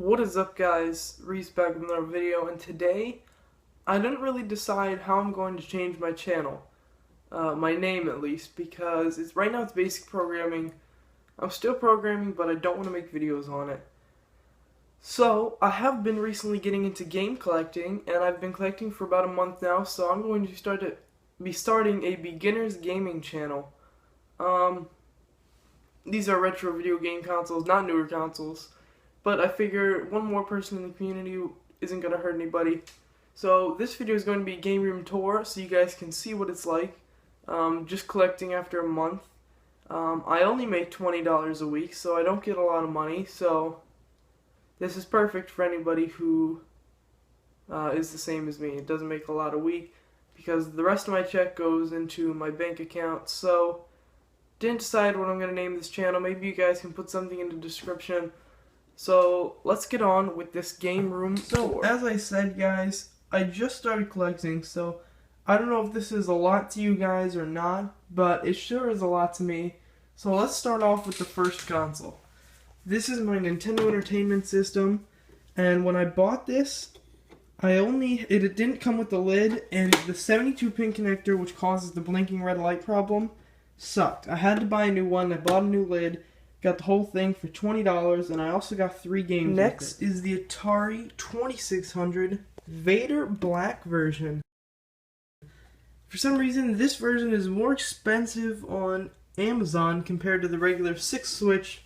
What is up, guys? Reese back with another video, and today I didn't really decide how I'm going to change my channel, my name at least, because right now it's basic programming. I'm still programming, but I don't want to make videos on it. So I have been recently getting into game collecting, and I've been collecting for about a month now. So I'm going to be starting a beginner's gaming channel. These are retro video game consoles, not newer consoles. But I figure one more person in the community isn't going to hurt anybody. So this video is going to be a game room tour so you guys can see what it's like. Just collecting after a month. I only make $20 a week, so I don't get a lot of money. So this is perfect for anybody who is the same as me. It doesn't make a lot a week because the rest of my check goes into my bank account. So didn't decide what I'm going to name this channel. Maybe you guys can put something in the description. So let's get on with this game room tour. As I said, guys, I just started collecting, so I don't know if this is a lot to you guys or not, but it sure is a lot to me. So let's start off with the first console. This is my Nintendo Entertainment System, and when I bought this, it didn't come with the lid, and the 72-pin connector, which causes the blinking red light problem, sucked. I had to buy a new one. I bought a new lid. Got the whole thing for $20, and I also got 3 games. Next is the ATARI 2600 VADER Black version. For some reason, this version is more expensive on Amazon compared to the regular 6-switch,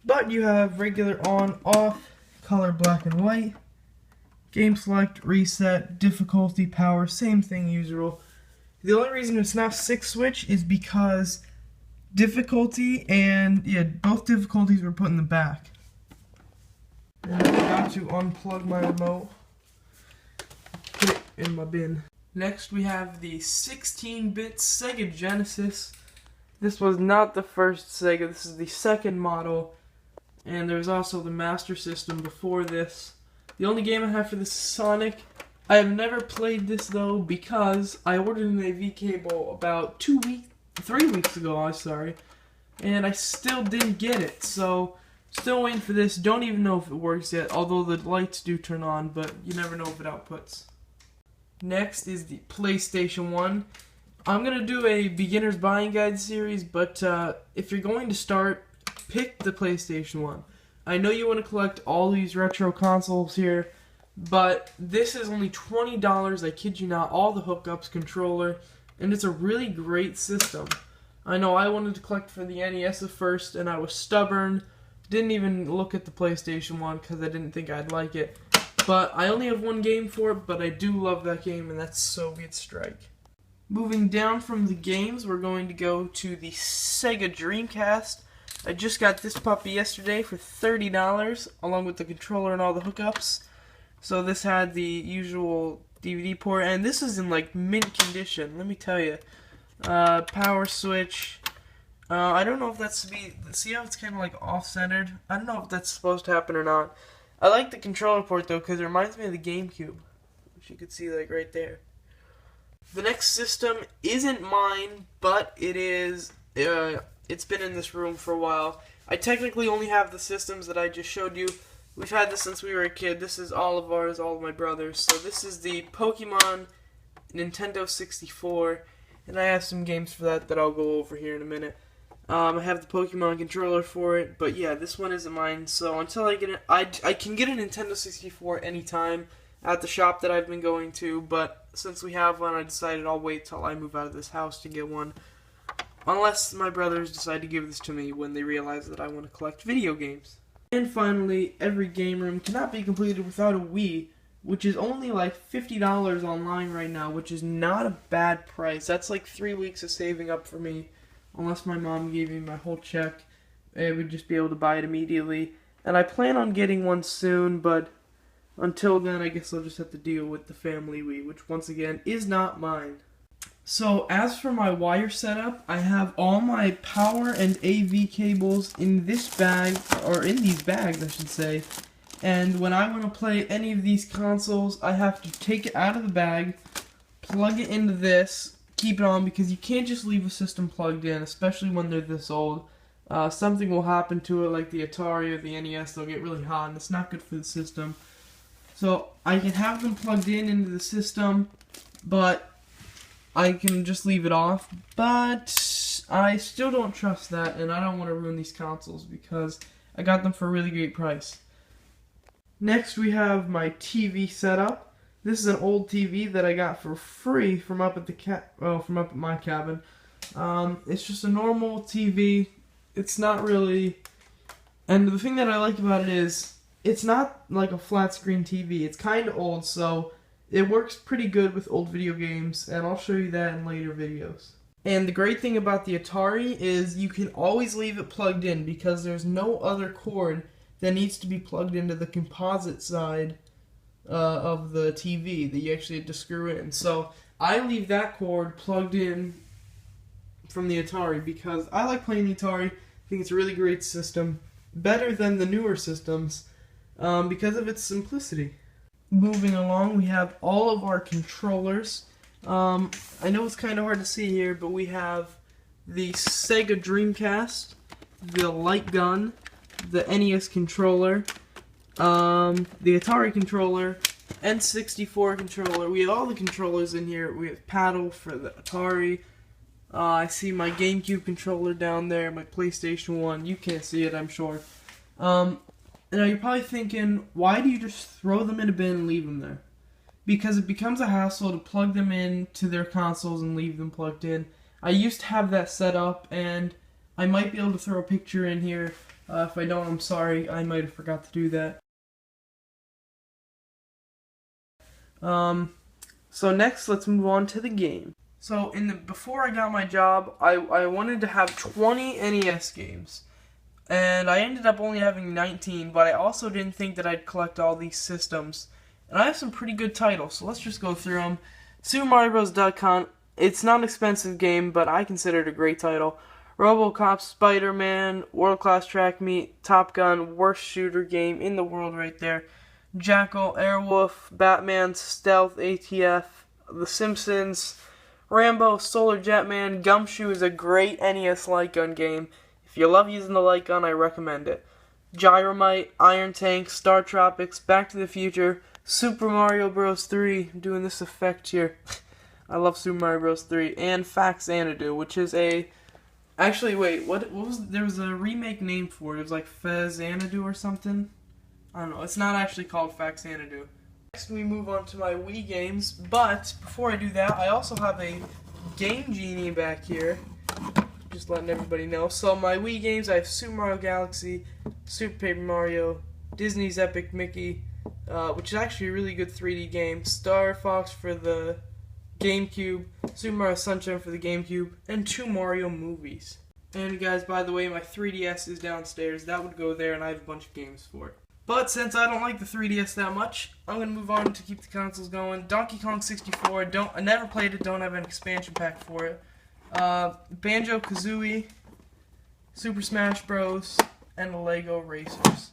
but you have regular on, off, color black and white, game select, reset, difficulty, power, same thing usual. The only reason it's not 6-switch is because difficulty and, both difficulties were put in the back. And I forgot to unplug my remote. Put it in my bin. Next we have the 16-bit Sega Genesis. This was not the first Sega, this is the second model. And there's also the Master System before this. The only game I have for this is Sonic. I have never played this though because I ordered an AV cable about 3 weeks ago, and I still didn't get it, so still waiting for this. Don't even know if it works yet, although the lights do turn on, but you never know if it outputs. Next is the PlayStation 1. I'm going to do a beginner's buying guide series, but if you're going to start, pick the PlayStation 1. I know you want to collect all these retro consoles here, but this is only $20, I kid you not, all the hookups, controller, and it's a really great system. I know I wanted to collect for the NES at first, and I was stubborn. Didn't even look at the PlayStation 1 because I didn't think I'd like it. But I only have one game for it, but I do love that game, and that's Soviet Strike. Moving down from the games, we're going to go to the Sega Dreamcast. I just got this puppy yesterday for $30, along with the controller and all the hookups. So this had the usual DVD port, and this is in like mint condition, let me tell you. Power switch. I don't know if that's to be, see how it's kind of like off-centered? I don't know if that's supposed to happen or not. I like the controller port though, because it reminds me of the GameCube, which you could see like right there. The next system isn't mine, but it is, it's been in this room for a while. I technically only have the systems that I just showed you. We've had this since we were a kid. This is all of ours, all of my brothers. So this is the Pokemon Nintendo 64, and I have some games for that I'll go over here in a minute. I have the Pokemon controller for it, but yeah, this one isn't mine. So until I get it, I can get a Nintendo 64 anytime at the shop that I've been going to, but since we have one, I decided I'll wait till I move out of this house to get one. Unless my brothers decide to give this to me when they realize that I want to collect video games. And finally, every game room cannot be completed without a Wii, which is only like $50 online right now, which is not a bad price. That's like 3 weeks of saving up for me. Unless my mom gave me my whole check, I would just be able to buy it immediately. And I plan on getting one soon, but until then, I guess I'll just have to deal with the family Wii, which once again is not mine. So as for my wire setup, I have all my power and AV cables in this bag, or in these bags I should say, and when I want to play any of these consoles, I have to take it out of the bag, plug it into this, keep it on, because you can't just leave a system plugged in, especially when they're this old. something will happen to it, like the Atari or the NES. They'll get really hot, and it's not good for the system. So I can have them plugged in into the system, but I can just leave it off. But I still don't trust that, and I don't want to ruin these consoles because I got them for a really great price. Next, we have my TV setup. This is an old TV that I got for free from up at my cabin. It's just a normal TV. It's not really, and the thing that I like about it is it's not like a flat screen TV. It's kind of old, so it works pretty good with old video games, and I'll show you that in later videos. And the great thing about the Atari is you can always leave it plugged in because there's no other cord that needs to be plugged into the composite side of the TV that you actually have to screw in. So I leave that cord plugged in from the Atari because I like playing the Atari. I think it's a really great system, better than the newer systems because of its simplicity. Moving along, we have all of our controllers. I know it's kind of hard to see here, but we have the Sega Dreamcast, the light gun, the NES controller, the Atari controller, N64 controller. We have all the controllers in here. We have paddle for the Atari. I see my GameCube controller down there, my PlayStation 1. You can't see it, I'm sure. Now you're probably thinking, why do you just throw them in a bin and leave them there? Because it becomes a hassle to plug them in to their consoles and leave them plugged in. I used to have that set up, and I might be able to throw a picture in here. If I don't, I'm sorry. I might have forgot to do that. So next, let's move on to the game. So before I got my job, I wanted to have 20 NES games. And I ended up only having 19, but I also didn't think that I'd collect all these systems. And I have some pretty good titles, so let's just go through them. Super Mario Bros. Duck Hunt. It's not an expensive game, but I consider it a great title. RoboCop, Spider-Man, World Class Track Meet, Top Gun, worst shooter game in the world right there. Jackal, Airwolf, Batman, Stealth, ATF, The Simpsons, Rambo, Solar Jetman. Gumshoe is a great NES light gun game. If you love using the light gun, I recommend it. Gyromite, Iron Tank, Star Tropics, Back to the Future, Super Mario Bros. 3. I'm doing this effect here. I love Super Mario Bros. 3. And Fax Xanadu, which is a... Actually, wait, what was... There was a remake name for it. It was like Fez Xanadu or something. I don't know. It's not actually called Fax Xanadu. Next, we move on to my Wii games. But, before I do that, I also have a Game Genie back here. Just letting everybody know. So my Wii games, I have Super Mario Galaxy, Super Paper Mario, Disney's Epic Mickey, which is actually a really good 3D game, Star Fox for the GameCube, Super Mario Sunshine for the GameCube, and 2 Mario movies. And guys, by the way, my 3DS is downstairs. That would go there, and I have a bunch of games for it. But since I don't like the 3DS that much, I'm going to move on to keep the consoles going. Donkey Kong 64, I never played it, don't have an expansion pack for it. Banjo-Kazooie, Super Smash Bros., and the Lego Racers.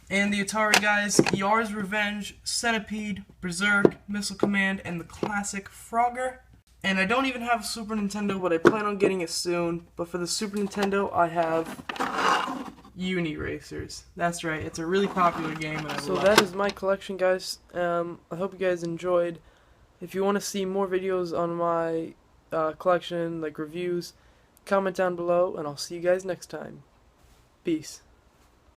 And the Atari guys, Yar's Revenge, Centipede, Berserk, Missile Command, and the classic Frogger. And I don't even have a Super Nintendo, but I plan on getting it soon. But for the Super Nintendo, I have Uni Racers. That's right, it's a really popular game, and I love it. So that is my collection, guys. I hope you guys enjoyed. If you want to see more videos on my collection, like reviews, comment down below, and I'll see you guys next time. Peace.